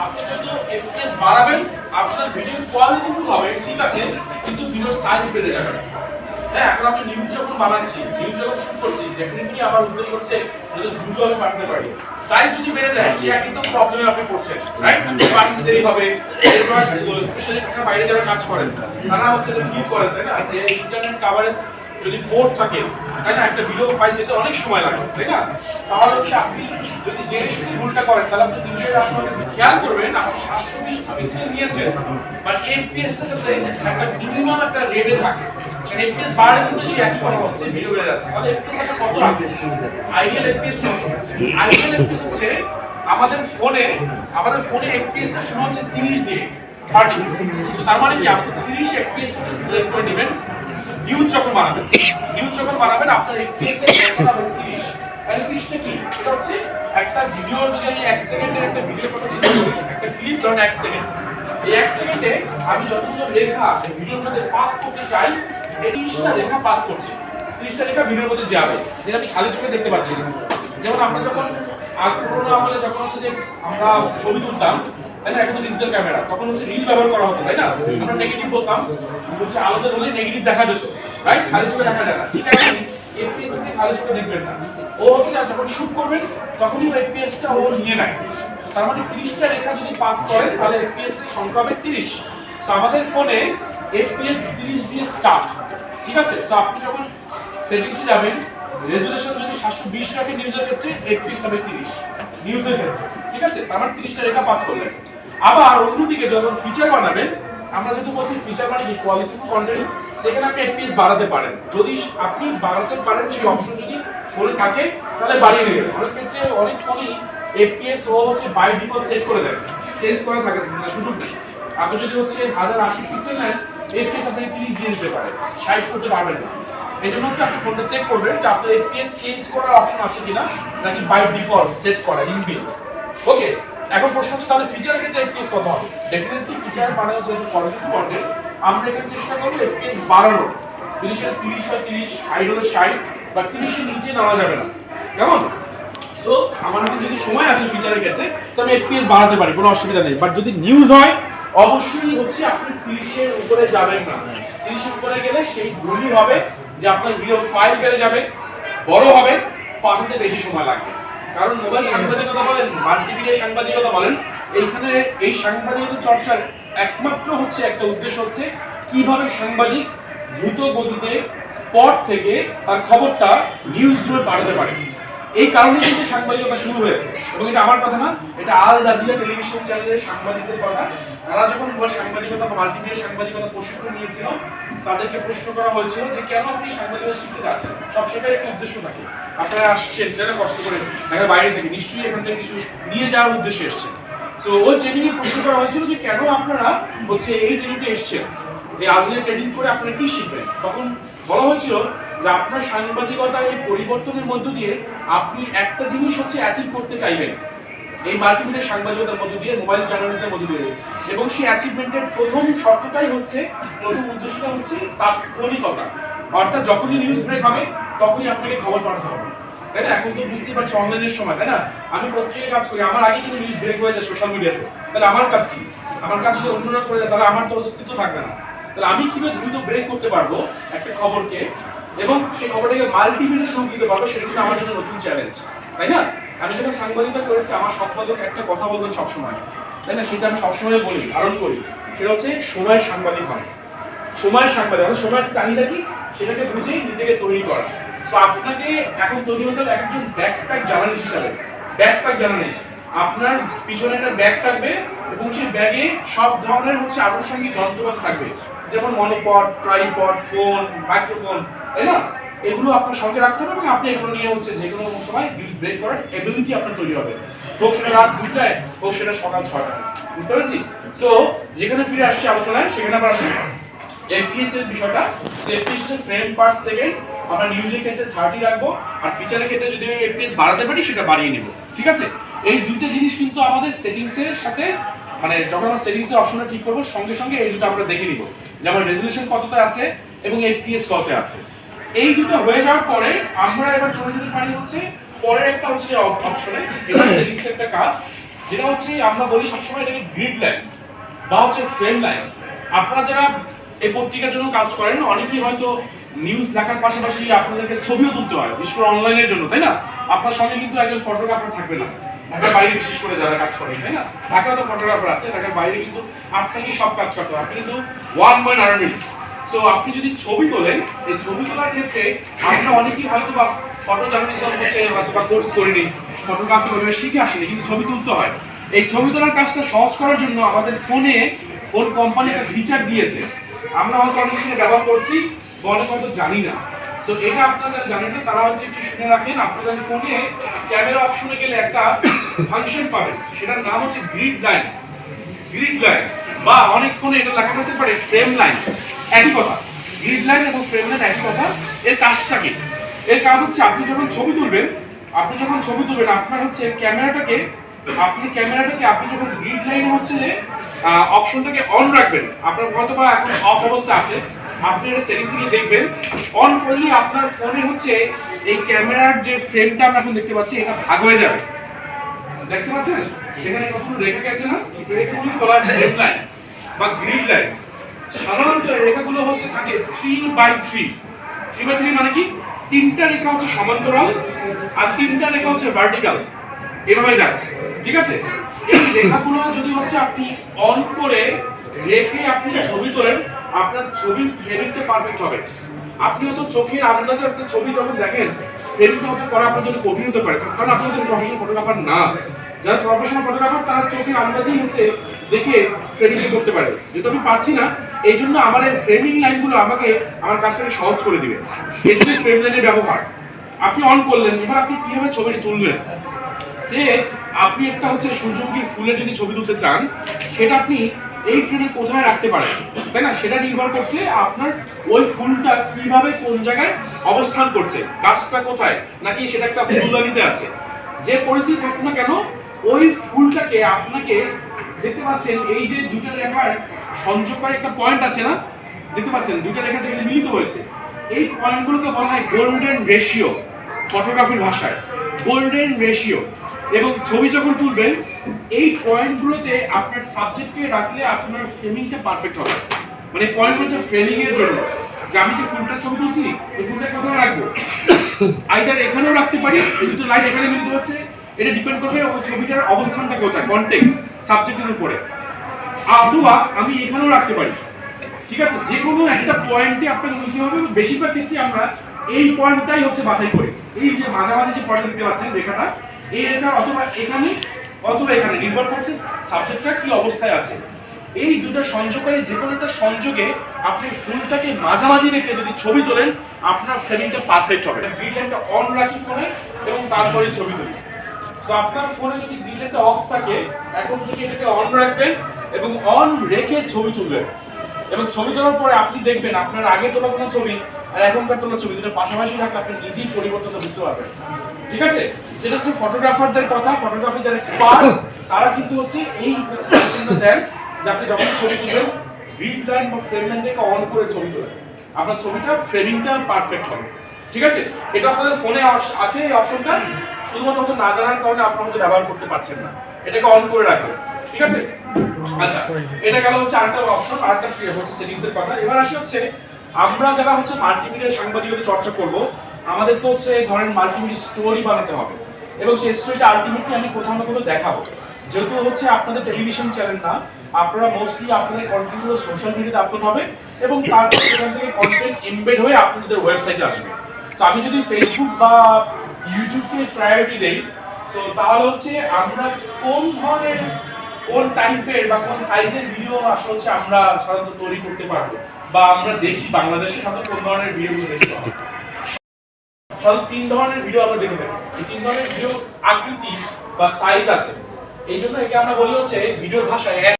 আপনি যত এফপিএস বাড়াবেন আপনার ভিডিও কোয়ালিটি ফুল হবে ঠিক আছে, কিন্তু ভিডিওর সাইজ বেড়ে যাবে। হ্যাঁ, এখন আমি নিউজ যখন বানাচ্ছি, নিউজ যখন শুট করছি, ডেফিনেটলি আমার উদ্দেশ্য হচ্ছে যদি দ্রুত আমি পাঠাতে পারি। সাইজ যদি বেড়ে যায় সে কিন্তু প্রবলেমে আপনি পড়ছেন, রাইট? পাঠাতে দেরি হবে। এরপর স্পেশালি আপনারা বাইরে যারা কাজ করেন তারা হচ্ছে ফিল করেন, তাই না, যে ইন্টারনেট কভারেজ যদি পোর্ট থাকে, তাই না, একটা ভিডিও ফাইল যেতে অনেক সময় লাগে, তাই না? তাহলে হচ্ছে আপনি যদি জেনে শুনে ভুলটা করেন তাহলে আপনি নিজের আসলে খেয়াল করবেন আপনি 720 পিক্সেল নিয়েছেন, বাট এফপিএসটা যাতে একটা মিনিমাম একটা রেটে থাকে। কারণ এফপিএস বাড়লে কিন্তু সে একই কথা হচ্ছে, ভিডিও বেড়ে যাচ্ছে। তাহলে এফপিএস একটা কত রাখবে? আইডিয়াল এফপিএস কত? আইডিয়াল এফপিএস হচ্ছে আমাদের ফোনে এফপিএসটা শোনা হচ্ছে 30 দিয়ে 30। সো তার মানে কি আপনি 30 এফপিএস সিলেক্ট করে নেবেন। নিউজ যখন বানাবেন আপনার এফপিএস এর লেভেল হবে 30। আর 30টা কি? এটা হচ্ছে একটা ভিডিও যদি আমি 1 সেকেন্ডের একটা ভিডিও ফটো একটা ক্লিপ ধরুন 1 সেকেন্ড, এই 1 সেকেন্ডে আমি যতগুলো লেখা ভিডিওর মধ্যে পাস করতে চাই, এই 30টা লেখা পাস করছি। 30টা লেখা ভিডিওর মধ্যে যাবে, যেটা আমি খালি চোখে দেখতে পাচ্ছি না। যেমন আমরা যখন পুরোনো আমলে যখন হচ্ছে যে আমরা ছবি তুলতাম, তাই না, এখন তো ডিজিটাল ক্যামেরা, তখন হচ্ছে রিল ব্যবহার করা হতো, তাই না? আমরা নেগেটিভ বলতাম, হচ্ছে আলোতে হলে নেগেটিভ দেখা যেত, রাইট? খালি চোখে দেখা যায় না। ঠিক আছে, এফপিএস আপনি খালি চোখে দেখবেন না। ও হচ্ছে যখন শুট করবেন তখনই এফপিএসটা ও নিয়ে নেয়। তার মানে 30টা রেখা যদি পাস করে তাহলে এফপিএস এর সংখ্যা হবে 30। সো আমাদের ফোনে এফপিএস 30 দিয়ে স্টার্ট, ঠিক আছে? সো আপনি যখন সেটিংসে যাবেন, রেজোলিউশন যদি 720 রাখেন নিউজের ক্ষেত্রে, এফপিএস হবে 30 নিউজের ক্ষেত্রে, ঠিক আছে? তার মানে 30টা রেখা পাস করলেন। আবার অন্যদিকে যখন ফিচার বানাবেন, আমরা যেহেতু বলছি ফিচার মানে কি কোয়ালিটিফুল কন্টেন্ট, সেখানে আপনি এফপিএস বাড়াতে পারেন। যদি আপনি বাড়াতে পারেন সেই অপশন যদি ফোনে থাকে তাহলে বাড়িয়ে নেবেন। অনেক ক্ষেত্রে অনেক ফোনই এফপিএস ও হচ্ছে বাই ডিফল্ট সেট করে দেয়, চেঞ্জ করা থাকে না, সুযোগ নেই। আপনি যদি হচ্ছে 1080 পিক্সেল নেন, এফপিএস আপনি 30 দিয়ে দিতে পারে, 60 করতে পারবেন না। এই জন্য হচ্ছে আপনি ফোনটা চেক করবেন যে আপনার এফপিএস চেঞ্জ করার অপশন আছে কিনা, নাকি বাই ডিফল্ট সেট করা ইনবিল্ট। ওকে, এখন প্রশ্ন হচ্ছে তাহলে ফিচারের ক্ষেত্রে এফপিএস কত হবে? ডেফিনেটলি ফিচার মানে হচ্ছে কোয়ালিটি কন্টেন্ট, আমরা এখানে চেষ্টা করব এফপিএস বাড়ানোর। যদি সেটা 30 হয় 30, 60 হলে 60, বা 30 এর নিচে নেওয়া যাবে না, কেমন? সো আমার হাতে যদি সময় আছে ফিচারের ক্ষেত্রে তো আমি এফপিএস বাড়াতে পারি, কোনো অসুবিধা নেই। বাট যদি নিউজ হয় অবশ্যই হচ্ছে আপনি 30 এর উপরে যাবেন না। 30 এর উপরে গেলে সেই ভুলই হবে যে আপনার ভিডিও ফাইল বেড়ে যাবে, বড় হবে, পাঠাতে বেশি সময় লাগবে। কারণ মোবাইল সাংবাদিকতা বলেন, মাল্টিমিডিয়া সাংবাদিকতা বলেন, এইখানে এই সাংবাদিকতা চর্চার একমাত্র হচ্ছে একটা উদ্দেশ্য হচ্ছে কিভাবে সাংবাদিক দ্রুত গতিতে স্পট থেকে তার খবরটা নিউজ রুমে পাঠাতে পারে। এই কারণে কিন্তু সাংবাদিকতা শুরু হয়েছে, এবং এটা আমার কথা না, এটা আল জাজিরা টেলিভিশন চ্যানেলের সাংবাদিকদের কথা। তারা যখন সাংবাদিকতা বা মাল্টিমিডিয়া সাংবাদিকতা প্রশিক্ষণ নিয়েছিল, তাদেরকে প্রশ্ন করা হয়েছিল যে কেন আপনি সাংবাদিকতা শিখতে যাচ্ছেন। সব শেখার একটা উদ্দেশ্য থাকে, আপনারা আসছেন যারা কষ্ট করে ঢাকার বাইরে থেকে, নিশ্চয়ই এখান থেকে কিছু নিয়ে যাওয়ার উদ্দেশ্যে এসছেন। সো ওই ট্রেনিংয়ে প্রশ্ন করা হয়েছিল যে কেন আপনারা হচ্ছে এই ট্রেনিংটা এসছেন, এই আজকে ট্রেনিং করে আপনারা কি শিখবেন। তখন বলা হয়েছিল যে আপনার সাংবাদিকতার এই পরিবর্তনের মধ্য দিয়ে আপনি একটা জিনিস হচ্ছে অ্যাচিভ করতে চাইবেন এই মাল্টিমিডিয়া সাংবাদিকতার মধ্য দিয়ে, মোবাইল জার্নালিজমের মধ্য দিয়ে, এবং সেই অ্যাচিভমেন্টের প্রথম শর্তটাই হচ্ছে, প্রথম উদ্দেশ্যটা হচ্ছে তাৎক্ষণিকতা। অর্থাৎ যখনই নিউজ ব্রেক হবে তখনই আপনাকে খবর পাঠাতে হবে, তাই না? এখন তো বুঝতেই পারছি অনলাইনের সময়, তাই না? আমি পত্রিকায় কাজ করি, আমার আগে কিন্তু নিউজ ব্রেক হয়ে যায় সোশ্যাল মিডিয়াতে, তাহলে আমার কাজ কি? আমার কাজ যদি অন্যরা করে যায় তাহলে আমার তো অস্তিত্ব থাকবে না। তাহলে আমি কিভাবে দ্রুত ব্রেক করতে পারবো একটা খবরকে, এবং সেই খবরটাকে মাল্টিমিডিয়াতে রূপ দিতে পারবো, সেটা কিন্তু আমার জন্য নতুন চ্যালেঞ্জ, তাই না? আমি যখন সাংবাদিকতা করেছি আমার সম্পাদক একটা কথা বলতেন সবসময়, তাই না? সেটা আমি সবসময় বলি, ধারণ করি, সেটা হচ্ছে সময়ের সাংবাদিক হয়। সময়ের সাংবাদিক, সময়ের চাহিদা কি সেটাকে বুঝেই নিজেকে তৈরি করা। সো আপনাকে এখন তৈরি হতে হবে একজন ব্যাকপ্যাক জার্নালিস্ট হিসাবে। ব্যাকপ্যাক জার্নালিস্ট, আপনার পিছনে একটা ব্যাগ থাকবে এবং সেই ব্যাগে সব ধরনের হচ্ছে আনুষঙ্গিক যন্ত্রপাতি থাকবে, যেমন মনোপড, ট্রাইপড, ফোন, মাইক্রোফোন, তাই না? এগুলো আপনার সঙ্গে রাখতে হবে, এবং আপনি এগুলো নিয়ে হচ্ছে যে কোনো সময় নিউজ ব্রেক করার এবিলিটি আপনার তৈরি হবে, হোক সেটা রাত 2টায়, হোক সেটা সকাল 6টায়। বুঝতে পেরেছি? সো যেখানে ফিরে আসছে আলোচনায়, সেখানে আমরা আসি এফপিএস এর বিষয়টা। এফপিএস হচ্ছে ফ্রেম পার সেকেন্ড, আমরা নিউজের ক্ষেত্রে 30 রাখবো, আর ফিচারের ক্ষেত্রে যদি এফপিএস বাড়াতে পারি সেটা বাড়িয়ে নেব, ঠিক আছে? এই দুইটা জিনিস কিন্তু আমাদের সেটিংসের সাথে, মানে যখন আমরা সেটিংসের অপশনটা ঠিক করবো সঙ্গে সঙ্গে এই দুটো আমরা দেখে নিব, যেমন রেজোলিউশন কতটা আছে এবং এফপিএস কতটা আছে। এই দুটো হয়ে যাওয়ার পরে আমরা এবার চলে যেতে পারি হচ্ছে পরের একটা হচ্ছে অপশনে, এটা সেটিংসের একটা কাজ। যেটা হচ্ছে আমরা বলি সবসময় এটাকে গ্রিড লাইন্স বা হচ্ছে ফ্রেম লাইন্স। আপনারা যারা এই পত্রিকার জন্য কাজ করেন অনেকেই হয়তো নিউজ লেখার পাশাপাশি আপনাদেরকে ছবিও তুলতে হয়, বিশেষ করে অনলাইনের জন্য, তাই না? আপনার সঙ্গে কিন্তু একজন ফটোগ্রাফার থাকবে না, ঢাকার বাইরে বিশেষ করে যারা কাজ করেন, তাই না? ঢাকায় তো ফটোগ্রাফার আছে, ঢাকার বাইরে কিন্তু আপনাকেই সব কাজ করতে হবে, আপনি কিন্তু ওয়ান ম্যান আর্মি। সো আপনি যদি ছবি তোলেন, এই ছবি তোলার ক্ষেত্রে আমরা অনেকেই হয়তো বা ফটো জার্নালিজম হচ্ছে হয়তো বা কোর্স করিনি, ফটোগ্রাফি করে শিখে আসেনি, কিন্তু ছবি তুলতে হয়। এই ছবি তোলার কাজটা সহজ করার জন্য আমাদের ফোন কোম্পানি একটা ফিচার দিয়েছে, আমরা হয়তো অনেক কিছু ব্যবহার করছি বা অনেক হয়তো জানি না। সো এটা আপনারা যারা জানেন না তারা হচ্ছে একটু শুনে রাখেন, আপনাদের ফোনে ক্যামেরা অপশনে গেলে একটা ফাংশন পাবেন, সেটার নাম হচ্ছে গ্রিড লাইন্স। গ্রিড লাইন্স বা অনেক ফোনে এটা লেখা থাকতে পারে ফ্রেম লাইন্স, একই কথা। গ্রিড লাইন এবং ফ্রেম লাইন একই কথা। এর কাজটা কি? এর কাজ হচ্ছে আপনি যখন ছবি তুলবেন, আপনার হচ্ছে ক্যামেরাটাকে আপনি যখন গ্রিড লাইনে হচ্ছে যে অপশনটাকে অন রাখবেন, আপনার হয়তো বা এখন অফ অবস্থা আছে, আপনি এটা সেটিংস থেকে দেখবেন, অন করলে আপনার ফোনে হচ্ছে এই ক্যামেরার যে ফ্রেমটা আমরা এখন দেখতে পাচ্ছি এটা ভাগ হয়ে যাবে। দেখতে পাচ্ছেন এখানে কতগুলো রেখা গেছে না, রেখাগুলো বলা হয় ফ্রেম লাইন্স বা গ্রিড লাইন্স। সাধারণত রেখাগুলো হচ্ছে থাকে 3x3। 3x3 মানে কি? তিনটা রেখা হচ্ছে সমান্তরাল আর তিনটা রেখা হচ্ছে ভার্টিক্যাল, এভাবে যায়, ঠিক আছে? এই রেখাগুলো যদি হচ্ছে আপনি অন করে রেখে আপনি ছবি তোলেন, আপনার ছবির ফ্রেমিংটা পারফেক্ট হবে। আপনি হয়তো চোখের আন্দাজে আপনি ছবি যখন দেখেন, ফ্রেমিংটা হতে করা আপনার জন্য কঠিন হতে পারে, কারণ আপনি তো প্রফেশনাল ফটোগ্রাফার না। যারা প্রফেশনাল ফটোগ্রাফার তারা চোখের আন্দাজেই হচ্ছে দেখে ফ্রেমিংটা করতে পারে, যেটা আমি পারছি না। এই জন্য আমার এই ফ্রেমিং লাইনগুলো আমাকে আমার কাজটাকে সহজ করে দিবে, এই জন্য ফ্রেম লাইনের ব্যবহার। আপনি অন করলেন, এবার আপনি কিভাবে ছবিটি তুলবেন? সে আপনি একটা হচ্ছে সূর্যমুখী ফুলের যদি ছবি তুলতে চান, সেটা আপনি এই ফ্রেমে কোথায় রাখতে পারেন, তাই না? সেটা নির্ভর করছে আপনার ওই ফুলটা কিভাবে কোন জায়গায় অবস্থান করছে, গাছটা কোথায়, নাকি সেটা একটা ফুলদানিতে আছে। যে পরিস্থিতি থাকুক না কেন, ওই ফুলটাকে আপনাকে দেখতে পাচ্ছেন এই যে দুটো রেখার সংযোগকারী একটা পয়েন্ট আছে না, দেখতে পাচ্ছেন দুটো রেখা যেখানে মিলিত হয়েছে, এই পয়েন্টগুলোকে বলা হয় গোল্ডেন রেশিও, ফটোগ্রাফির ভাষায় গোল্ডেন রেশিও। এবং ছবি যখন তুলবেন এই পয়েন্টগুলোতে আপনার সাবজেক্টকে রাখলে আপনার ফ্রেমিংটা পারফেক্ট হবে। মানে পয়েন্ট হচ্ছে ফ্রেমিং এর জন্য, যে আমি যে ফুলটার ছবি তুলছি এই ফুলটা কোথায় রাখবো, আইদার এখানেও রাখতে পারি, এই দুটো লাইন এখানে মিলিত হচ্ছে, এটা ডিপেন্ড করবে ওই ছবিটার অবস্থানটা কোথায়, কনটেক্সট সাবজেক্টের উপরে, অথবা আমি এখানেও রাখতে পারি, ঠিক আছে? যে কোনো একটা পয়েন্টে আপনাকে নিতে হবে। বেশিরভাগ ক্ষেত্রে আমরা এই পয়েন্টটাই হচ্ছে বাছাই করি, এই যে মাঝামাঝি যে পয়েন্ট দেখতে পাচ্ছেন রেখাটা, এই রেখা অথবা এখানে অথবা এখানে, নির্ভর করছে সাবজেক্টটা কি অবস্থায় আছে। এই দুটো সংযোগকারী যে কোনো একটা সংযোগে আপনি ফুলটাকে মাঝামাঝি রেখে যদি ছবি তোলেন, আপনার ফ্রেমিংটা পারফেক্ট হবে। গ্রিড লাইনটা অন রাখি ফোনে এবং তারপরে ছবি তুলি। সো আপনার ফোনে যদি গ্রিড লাইনটা অফ থাকে, এখন যদি এটাকে অন রাখবেন এবং অন রেখে ছবি তুলবেন, এবং ছবি তোলার পরে আপনি দেখবেন আপনার আগে তোলা কোনো ছবি আর এখনকার তোলা ছবি দুটো পাশাপাশি রাখলে আপনি নিজেই পরিবর্তনটা বুঝতে পারবেন, ঠিক আছে? যেটা হচ্ছে ফটোগ্রাফারদের কথা, ফটোগ্রাফি যারা এক্সপার্ট তারা কিন্তু হচ্ছে এই সাজেশনটা দেন যে আপনি যখন ছবি তুলবেন গ্রিড লাইন বা ফ্রেম লাইনটাকে অন করে ছবি তোলেন, আপনার ছবিটা ফ্রেমিংটা পারফেক্ট হবে, ঠিক আছে? এটা আপনাদের ফোনে আছে এই অপশনটা, শুধুমাত্র না জানার কারণে আপনারা হয়তো ব্যবহার করতে পারছেন না, এটাকে অন করে রাখবেন, ঠিক আছে? আচ্ছা, এটা গেল হচ্ছে আরেকটা অপশন, আরেকটা হচ্ছে সেটিংস এর কথা। এবার আসি হচ্ছে আমরা যারা হচ্ছে মাল্টিমিডিয়া সাংবাদিকতা চর্চা করব, আমাদের তো হচ্ছে ধরেন মাল্টিমিডিয়া স্টোরি বানাতে হবে, এবং সেই স্টোরিটা আলটিমেটলি আমি কোথাও না কোথাও দেখাবো। যেহেতু হচ্ছে আপনাদের টেলিভিশন চ্যানেল না, আপনারা মোস্টলি আপনাদের কন্টেন্টগুলো সোশ্যাল মিডিয়াতে আপলোড হবে এবং তারপর সেখান থেকে কন্টেন্ট এমবেড হয়ে আপনাদের ওয়েবসাইটে আসবে। সো আমি যদি ফেসবুক বা ইউটিউবকে প্রায়োরিটি দেই, সো তাহলে হচ্ছে আমরা কোন ধরনের, কোন টাইপের বা কোন সাইজের ভিডিও আসলে হচ্ছে আমরা সাধারণত তৈরি করতে পারবো, বা আমরা দেখি বাংলাদেশে সাধারণত কোন ধরনের ভিডিওগুলো বেশি হয়। সাধারণত 3 ধরনের ভিডিও আমরা দেখে থাকি। এই 3 ধরনের ভিডিও আকৃতি বা সাইজ আছে, এই জন্য একে আমরা বলি হচ্ছে ভিডিওর ভাষায়